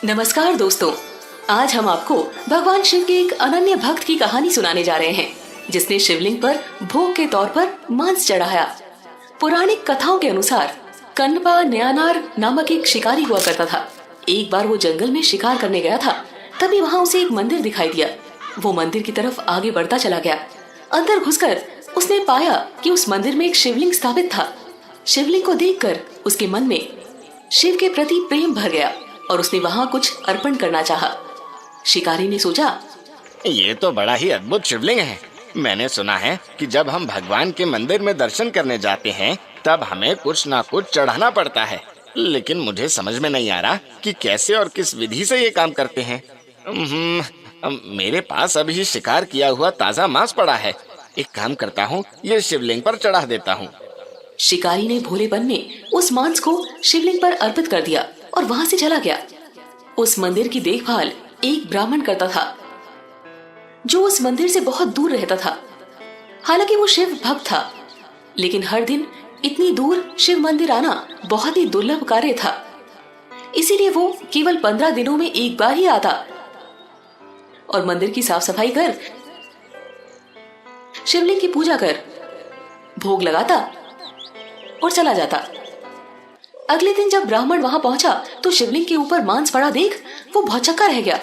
नमस्कार दोस्तों, आज हम आपको भगवान शिव के एक अनन्य भक्त की कहानी सुनाने जा रहे हैं, जिसने शिवलिंग पर भोग के तौर पर मांस चढ़ाया। पौराणिक कथाओं के अनुसार कन्पा न्यानार नामक एक शिकारी हुआ करता था। एक बार वो जंगल में शिकार करने गया था, तभी वहाँ उसे एक मंदिर दिखाई दिया। वो मंदिर की तरफ आगे बढ़ता चला गया। अंदर घुसकर उसने पाया कि उस मंदिर में एक शिवलिंग स्थापित था। शिवलिंग को देखकर उसके मन में शिव के प्रति प्रेम भर गया और उसने वहाँ कुछ अर्पण करना चाहा। शिकारी ने सोचा, ये तो बड़ा ही अद्भुत शिवलिंग है। मैंने सुना है कि जब हम भगवान के मंदिर में दर्शन करने जाते हैं तब हमें कुछ ना कुछ चढ़ाना पड़ता है, लेकिन मुझे समझ में नहीं आ रहा कि कैसे और किस विधि से ये काम करते हैं। मेरे पास अभी शिकार किया हुआ ताजा मांस पड़ा है। एक काम करता हूँ, ये शिवलिंग पर चढ़ा देता हूँ। शिकारी ने भोलेपन में उस मांस को शिवलिंग पर अर्पित कर दिया और वहां से चला गया। उस मंदिर की देखभाल एक ब्राह्मण करता था, जो उस मंदिर से बहुत दूर रहता था। हालांकि वो शिव भक्त था, लेकिन हर दिन इतनी दूर शिव मंदिर आना बहुत ही दुर्लभ कार्य था। इसीलिए वो केवल 15 दिनों में एक बार ही आता और मंदिर की साफ सफाई कर, शिवलिंग की पूजा कर, भोग लगाता और चला जाता। अगले दिन जब ब्राह्मण वहां पहुंचा तो शिवलिंग के ऊपर मांस पड़ा देख वो भौचक्का रह गया।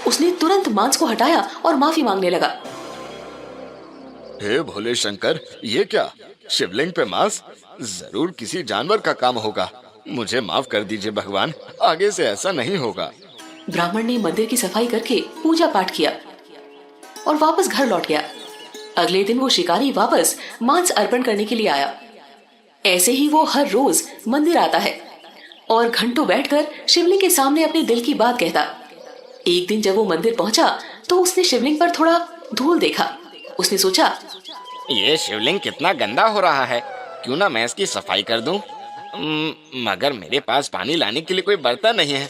उसने तुरंत मांस को हटाया और माफी मांगने लगा। हे भोले शंकर, ये क्या? शिवलिंग पे मांस? जरूर किसी जानवर का काम होगा। मुझे माफ कर दीजिए भगवान, आगे से ऐसा नहीं होगा। ब्राह्मण ने मंदिर की सफाई करके पूजा पाठ किया और वापस घर लौट गया। अगले दिन वो शिकारी वापस मांस अर्पण करने के लिए आया। ऐसे ही वो हर रोज मंदिर आता है और घंटों बैठकर शिवलिंग के सामने अपने दिल की बात कहता। एक दिन जब वो मंदिर पहुंचा तो उसने शिवलिंग पर थोड़ा धूल देखा। उसने सोचा, ये शिवलिंग कितना गंदा हो रहा है, क्यों ना मैं इसकी सफाई कर दूं। मगर मेरे पास पानी लाने के लिए कोई बर्तन नहीं है।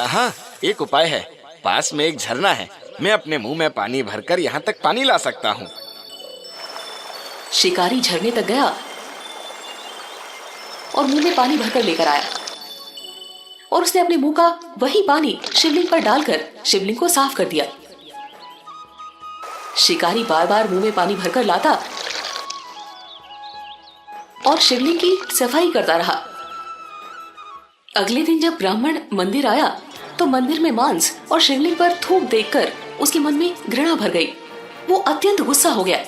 हाँ, एक उपाय है। पास में एक झरना है, मैं अपने मुंह में पानी भरकर यहाँ तक पानी ला सकता हूँ। शिकारी झरने तक गया और मुंह में पानी भरकर लेकर आया और उसने अपने मुंह का वही पानी शिवलिंग पर डालकर शिवलिंग को साफ कर दिया। शिकारी बार बार मुंह में पानी भरकर लाता और शिवलिंग की सफाई करता रहा। अगले दिन जब ब्राह्मण मंदिर आया तो मंदिर में मांस और शिवलिंग पर थूक देखकर उसके मन में घृणा भर गई। वो अत्यंत गुस्सा हो गया।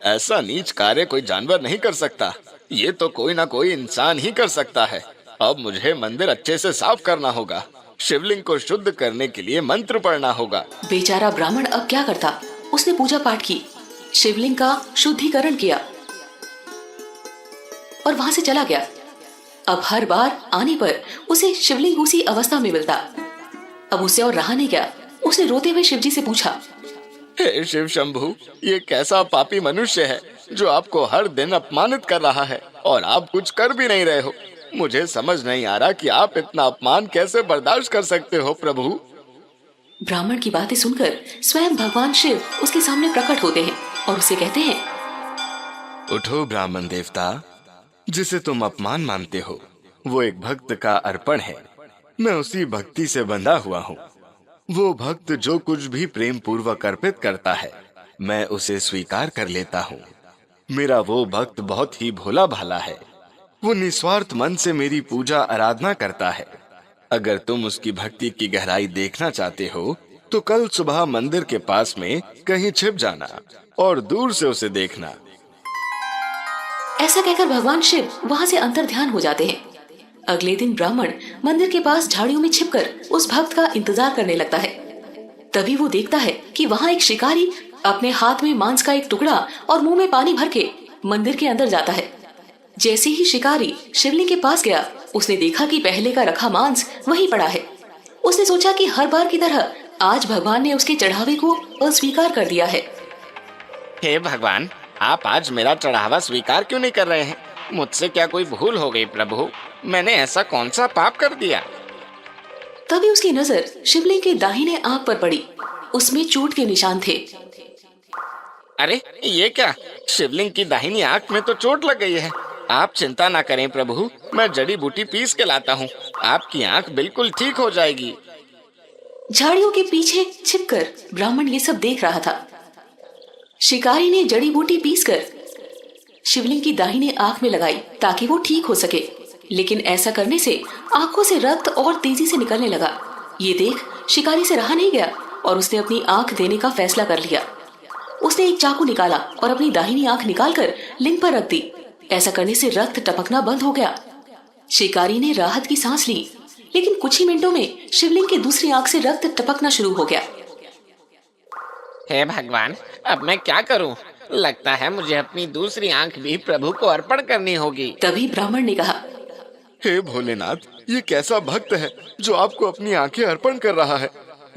ऐसा नीच कार्य कोई जानवर नहीं कर सकता, ये तो कोई ना कोई इंसान ही कर सकता है। अब मुझे मंदिर अच्छे से साफ करना होगा। शिवलिंग को शुद्ध करने के लिए मंत्र पढ़ना होगा। बेचारा ब्राह्मण अब क्या करता? उसने पूजा पाठ की, शिवलिंग का शुद्धिकरण किया और वहां से चला गया। अब हर बार आने पर उसे शिवलिंग उसी अवस्था में मिलता। अब उससे और रहा नहीं गया। उसने रोते हुए शिवजी से पूछा, हे शिव शंभु, ये कैसा पापी मनुष्य है जो आपको हर दिन अपमानित कर रहा है और आप कुछ कर भी नहीं रहे हो। मुझे समझ नहीं आ रहा कि आप इतना अपमान कैसे बर्दाश्त कर सकते हो प्रभु। ब्राह्मण की बातें सुनकर स्वयं भगवान शिव उसके सामने प्रकट होते हैं और उसे कहते हैं, उठो ब्राह्मण देवता, जिसे तुम अपमान मानते हो वो एक भक्त का अर्पण है। मैं उसी भक्ति से बंधा हुआ हूँ। वो भक्त जो कुछ भी प्रेम पूर्वक अर्पित करता है, मैं उसे स्वीकार कर लेता हूँ। मेरा वो भक्त बहुत ही भोला भाला है। वो निस्वार्थ मन से मेरी पूजा आराधना करता है। अगर तुम उसकी भक्ति की गहराई देखना चाहते हो तो कल सुबह मंदिर के पास में कहीं छिप जाना और दूर से उसे देखना। ऐसा कहकर भगवान शिव वहां से अंतर्ध्यान हो जाते हैं। अगले दिन ब्राह्मण मंदिर के पास झाड़ियों में छिपकर उस भक्त का इंतजार करने लगता है। तभी वो देखता है कि वहां एक शिकारी अपने हाथ में मांस का एक टुकड़ा और मुंह में पानी भर के मंदिर के अंदर जाता है। जैसे ही शिकारी शिवलिंग के पास गया, उसने देखा कि पहले का रखा मांस वहीं पड़ा है। उसने सोचा कि हर बार की तरह आज भगवान ने उसके चढ़ावे को अस्वीकार कर दिया है। हे भगवान, आप आज मेरा चढ़ावा स्वीकार क्यों नहीं कर रहे हैं? मुझसे क्या कोई भूल हो गई प्रभु? मैंने ऐसा कौन सा पाप कर दिया? तभी उसकी नजर शिवलिंग के दाहिने आंख पर पड़ी। उसमें चोट के निशान थे। अरे ये क्या? शिवलिंग की दाहिनी आंख में तो चोट लग गई है। आप चिंता ना करें प्रभु, मैं जड़ी बूटी पीस के लाता हूँ, आपकी आंख बिल्कुल ठीक हो जाएगी। झाड़ियों के पीछे छिपकर ब्राह्मण ये सब देख रहा था। शिकारी ने जड़ी बूटी पीसकर शिवलिंग की दाहिनी आंख में लगाई ताकि वो ठीक हो सके, लेकिन ऐसा करने से आंखों से रक्त और तेजी से निकलने लगा। ये देख शिकारी से रहा नहीं गया और उसने अपनी आंख देने का फैसला कर लिया। उसने एक चाकू निकाला और अपनी दाहिनी आंख निकालकर लिंग पर रख दी। ऐसा करने से रक्त टपकना बंद हो गया। शिकारी ने राहत की सांस ली, लेकिन कुछ ही मिनटों में शिवलिंग की दूसरी आंख से रक्त टपकना शुरू हो गया। हे भगवान, अब मैं क्या करूं? लगता है मुझे अपनी दूसरी आंख भी प्रभु को अर्पण करनी होगी। तभी ब्राह्मण ने कहा, हे भोलेनाथ, ये कैसा भक्त है जो आपको अपनी आंखें अर्पण कर रहा है।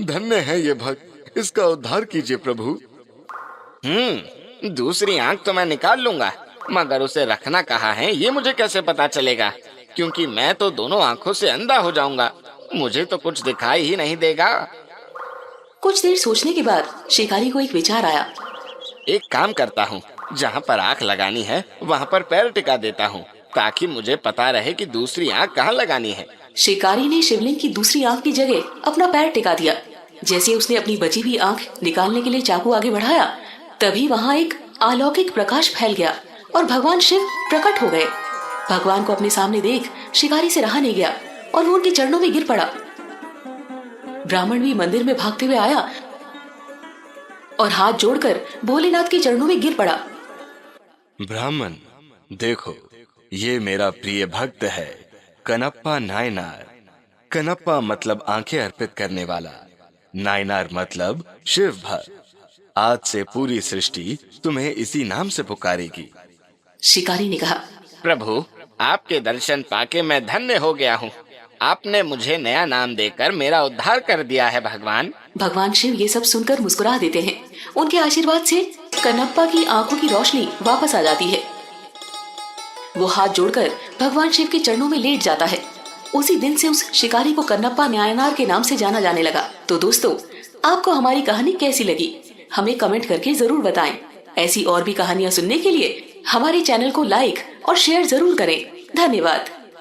धन्य है ये भक्त, इसका उद्धार कीजिए प्रभु। दूसरी आंख तो मैं निकाल लूंगा, मगर उसे रखना कहाँ है ये मुझे कैसे पता चलेगा? क्योंकि मैं तो दोनों आंखों से अंधा हो जाऊंगा, मुझे तो कुछ दिखाई ही नहीं देगा। कुछ देर सोचने के बाद शिकारी को एक विचार आया। एक काम करता हूँ, जहाँ पर आंख लगानी है वहाँ पर पैर टिका देता हूँ, ताकि मुझे पता रहे कि दूसरी आंख कहाँ लगानी है। शिकारी ने शिवलिंग की दूसरी आंख की जगह अपना पैर टिका दिया। जैसे उसने अपनी बची हुई आंख निकालने के लिए चाकू आगे बढ़ाया, तभी वहाँ एक अलौकिक प्रकाश फैल गया और भगवान शिव प्रकट हो गए। भगवान को अपने सामने देख शिकारी से रहा नहीं गया और वो उनके चरणों में गिर पड़ा। ब्राह्मण भी मंदिर में भागते हुए आया और हाथ जोड़कर भोलेनाथ के चरणों में गिर पड़ा। ब्राह्मण, देखो, ये मेरा प्रिय भक्त है, कनप्पा नायनार। कनप्पा मतलब आंखें अर्पित करने वाला, नायनार मतलब शिव भक्त। आज से पूरी सृष्टि तुम्हें इसी नाम से पुकारेगी। शिकारी ने कहा, प्रभु, आपके दर्शन पाके मैं धन्य हो गया हूँ। आपने मुझे नया नाम देकर मेरा उद्धार कर दिया है भगवान। भगवान शिव ये सब सुनकर मुस्कुरा देते हैं। उनके आशीर्वाद से कनप्पा की आंखों की रोशनी वापस आ जाती है। वो हाथ जोड़कर भगवान शिव के चरणों में लेट जाता है। उसी दिन से उस शिकारी को कनप्पा नायनार के नाम से जाना जाने लगा। तो दोस्तों, आपको हमारी कहानी कैसी लगी हमें कमेंट करके जरूर बताएं। ऐसी और भी कहानियां सुनने के लिए हमारे चैनल को लाइक और शेयर जरूर करें। धन्यवाद।